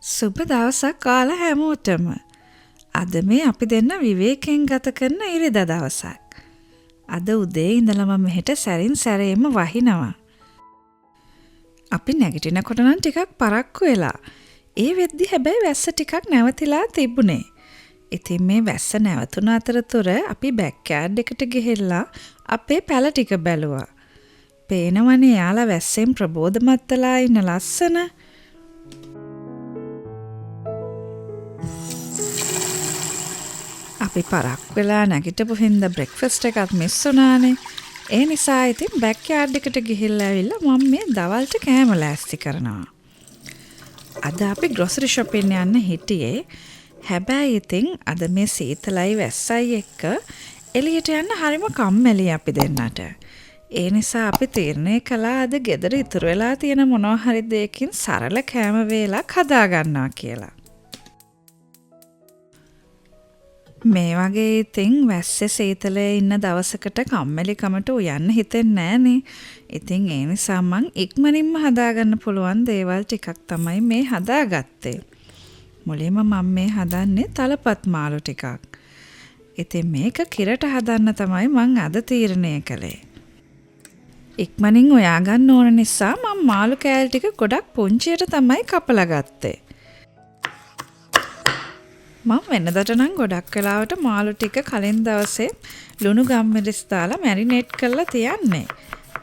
සුබ දවසක් කාලා හැමෝටම. අද මේ අපි දෙන්න විවේකයෙන් ගත කරන ඉරිදා දවසක්. අද උදේ ඉඳලම මෙහෙට සැරින් සැරේම වහිනවා. අපි නැගිටිනකොට නම් ටිකක් පරක්කු වෙලා. ඒ වෙද්දි හැබැයි වැස්ස ටිකක් නැවතිලා තිබුණේ. ඉතින් මේ වැස්ස නැවතුන අතරතුර අපි බෑක්යාඩ් එකට ගිහිල්ලා අපේ පැල ටික බැලුවා. පේනවනේ යාලා වැස්සෙන් ප්‍රබෝධමත් වෙලා ඉන්න ලස්සන. අපි පරක් වෙලා නැගිටපු හින්දා බ්‍රෙක්ෆාස්ට් එකත් මිස් වුණානේ. ඒ නිසා ඉතින් බෑක්යාඩ් එකට ගිහිල්ලා ඇවිල්ලා මම මේ දවල්ට කෑම ලෑස්ති කරනවා. අද අපි ග්‍රොසරි shopping යන්න හිටියේ. හැබැයි ඉතින් අද මේ සීතලයි වැස්සයි එක්ක එළියට යන්න හරිම කම්මැලි අපි දෙන්නට. ඒ නිසා අපි තීරණය කළා අද ගෙදර ඉතුරු වෙලා තියෙන මොනවා හරි දෙයකින් සරල කෑම වේලක් හදා ගන්නවා කියලා. මේ වගේ ඉතින් වැස්සේ සීතලේ ඉන්න දවසකට කම්මැලිකමට උයන්න හිතෙන්නේ නෑනේ. ඉතින් ඒ නිසා මං ඉක්මනින්ම හදාගන්න පුළුවන් දේවල් ටිකක් තමයි මේ හදාගත්තේ. මුලින්ම මම මේ හදන්නේ තලපත් මාළු ටිකක්. ඉතින් මේක කිරට හදන්න තමයි මං අද තීරණය කළේ. ඉක්මනින් ඔයා ගන්න ඕන නිසා මම මාළු කෑලි ටික ගොඩක් පුංචියට තමයි කපලා ගත්තේ. මම වෙනදට නම් ගොඩක් වෙලාවට මාළු ටික කලින් දවසේ ලුණු ගම්මිරිස් දාලා මැරිනේට් කරලා තියන්නේ.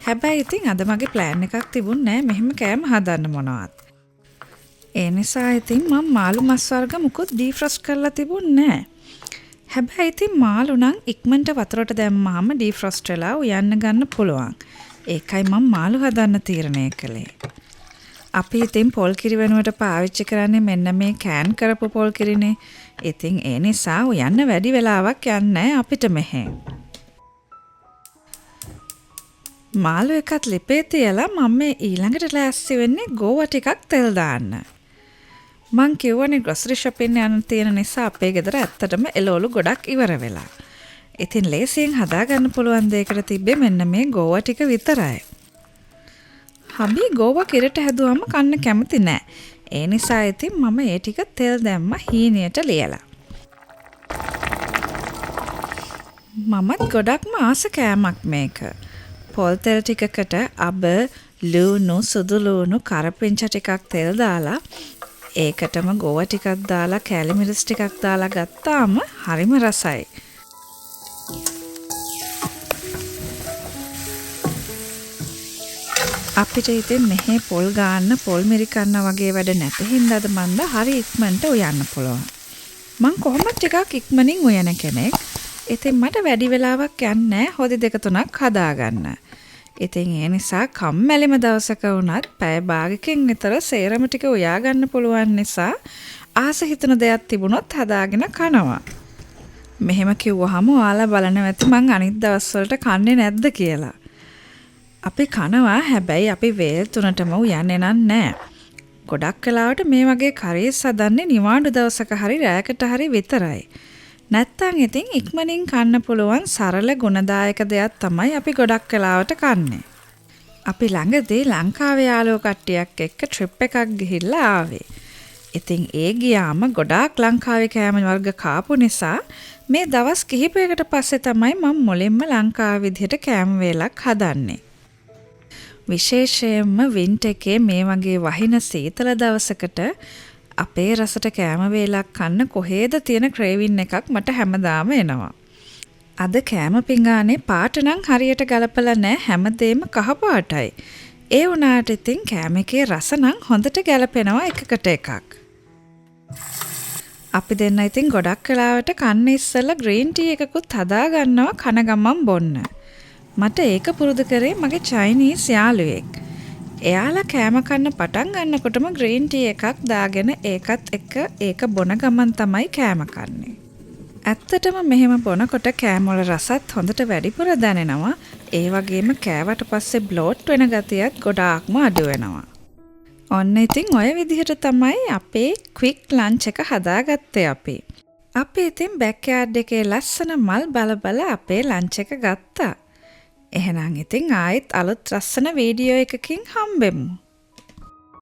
හැබැයි ඉතින් අද මගේ ප්ලෑන් එකක් තිබුණේ නෑ මෙහෙම කෑම හදන්න මොනවත්. ඒ නිසා ඉතින් මම මාළු මස් වර්ග මුකුත් ඩීෆ්‍රොස්ට් කරලා තිබුණේ නෑ. හැබැයි ඉතින් මාළු නම් ඉක්මනට වතුරට දැම්මාම ඩීෆ්‍රොස්ට් වෙලා උයන්න ගන්න පුළුවන්. ඒකයි මම මාළු හදන්න තීරණය කළේ. අපි ඉතින් පොල් කිරි වෙනුවට පාවිච්චි කරන්නේ මෙන්න මේ කෑන් කරපු පොල් කිරිනේ. ඉතින් ඒ නිසා උයන්න වැඩි වෙලාවක් යන්නේ අපිට මෙහෙ. මාළු එකත් ලිපේ තියලා මම මේ ඊළඟට ලෑස්ති වෙන්නේ ගෝවා ටිකක් තෙල් දාන්න. මං කියවනේ ග්‍රොසරි shopping යන්න තියෙන නිසා අපේ ගෙදර ඇත්තටම එළවලු ගොඩක් ඉවර වෙලා. ඉතින් ලේසියෙන් හදාගන්න පුළුවන් දෙයකට තිබ්බේ මෙන්න මේ ගෝවා ටික විතරයි. හබි ගෝවා කිරට හැදුවම කන්න කැමති නෑ. ඒ නිසා ඉතින් මම ඒ ටික තෙල් දැම්ම හීනයට ලියලා. මමත් ගොඩක්ම ආස කෑමක් මේක. පොල් තෙල් ටිකකට අබ, ලුණු, සුදු ලුණු, කරපිංචා ටිකක් තෙල් දාලා ඒකටම ගෝවා ටිකක් දාලා කැලි මිරිස් ටිකක් දාලා ගත්තාම හරිම රසයි. අපිට ඉතින් මෙහි පොල් ගන්න පොල් මිරි කන්න වගේ වැඩ නැති හින්දාද මන්ද හරි ඉක්මනට උයන්න පුළුවන්. මං කොහොමද ටිකක් ඉක්මනින් උයන කෙනෙක්. ඉතින් මට වැඩි වෙලාවක් යන්නේ හොදි දෙක තුනක් හදාගන්න. ඉතින් ඒ නිසා කම්මැලිම දවසක වුණත් පැය භාගකින් විතර සේරම ටික උයා ගන්න පුළුවන් නිසා ආස හිතන දෙයක් තිබුණොත් හදාගෙන කනවා. මෙහෙම කිව්වහම ඔයාලා බලනවා ඇති මං අනිත් දවස්වලට කන්නේ නැද්ද කියලා. අපි කනවා හැබැයි අපි වේල් 3ටම උයන්නේ නෑ. ගොඩක් වෙලාවට මේ වගේ කරීස් හදන්නේ නිවාඩු දවසක හරි රැයකට හරි විතරයි. නැත්තම් ඉතින් ඉක්මනින් කන්න පුළුවන් සරල ගුණදායක දෙයක් තමයි අපි ගොඩක් වෙලාවට කන්නේ. අපි ළඟදී ලංකාවේ යාළුවෝ කට්ටියක් එක්ක ට්‍රිප් එකක් ගිහිල්ලා ආවේ. ඉතින් ඒ ගියාම ගොඩාක් ලංකාවේ කෑම වර්ග කාපු නිසා මේ දවස් කිහිපයකට පස්සේ තමයි මම මුලින්ම ලංකාවේ විදිහට කෑම වේලක් හදන්නේ. විශේෂයෙන්ම වින්ටර් එකේ මේ වගේ වහින සීතල දවසකට අපේ රසට කෑම වේලක් කන්න කොහේද තියෙන ක්‍රේවින් එකක් මට හැමදාම එනවා. අද කෑම පිඟානේ පාට නම් හරියට ගලපලා නැහැ හැමදේම කහ පාටයි. ඒ වුණාට ඉතින් කෑම එකේ රස නම් හොඳට ගැලපෙනවා එකකට එකක්. අපි දෙන්න ඉතින් ගොඩක් වෙලාවට කන්න ඉස්සෙල්ලා ග්‍රීන් ටී එකකුත් හදා ගන්නවා කන ගමන් බොන්න. මට ඒක පුරුදු කරේ මගේ චයිනීස් යාළුවෙක්. එයාලා කෑම කන්න පටන් ගන්නකොටම ග්‍රීන් ටී එකක් දාගෙන ඒකත් එක්ක ඒක බොන ගමන් තමයි කෑම කන්නේ. ඇත්තටම මෙහෙම බොනකොට කෑම වල රසත් හොඳට වැඩිපුර දැනෙනවා. ඒ වගේම කෑවට පස්සේ බ්ලෝට් වෙන ගතියත් ගොඩාක්ම අඩු වෙනවා. ඔන්න ඉතින් ඔය විදිහට තමයි අපේ ක්වික් ලන්ච් එක හදාගත්තේ අපි. අපි ඉතින් බෑක්යාඩ් එකේ ලස්සන මල් බල අපේ ලන්ච් එක ගත්තා. එහෙනම් ඉතින් ආයෙත් අලුත් ලස්සන වීඩියෝ එකකින් හම්බෙමු.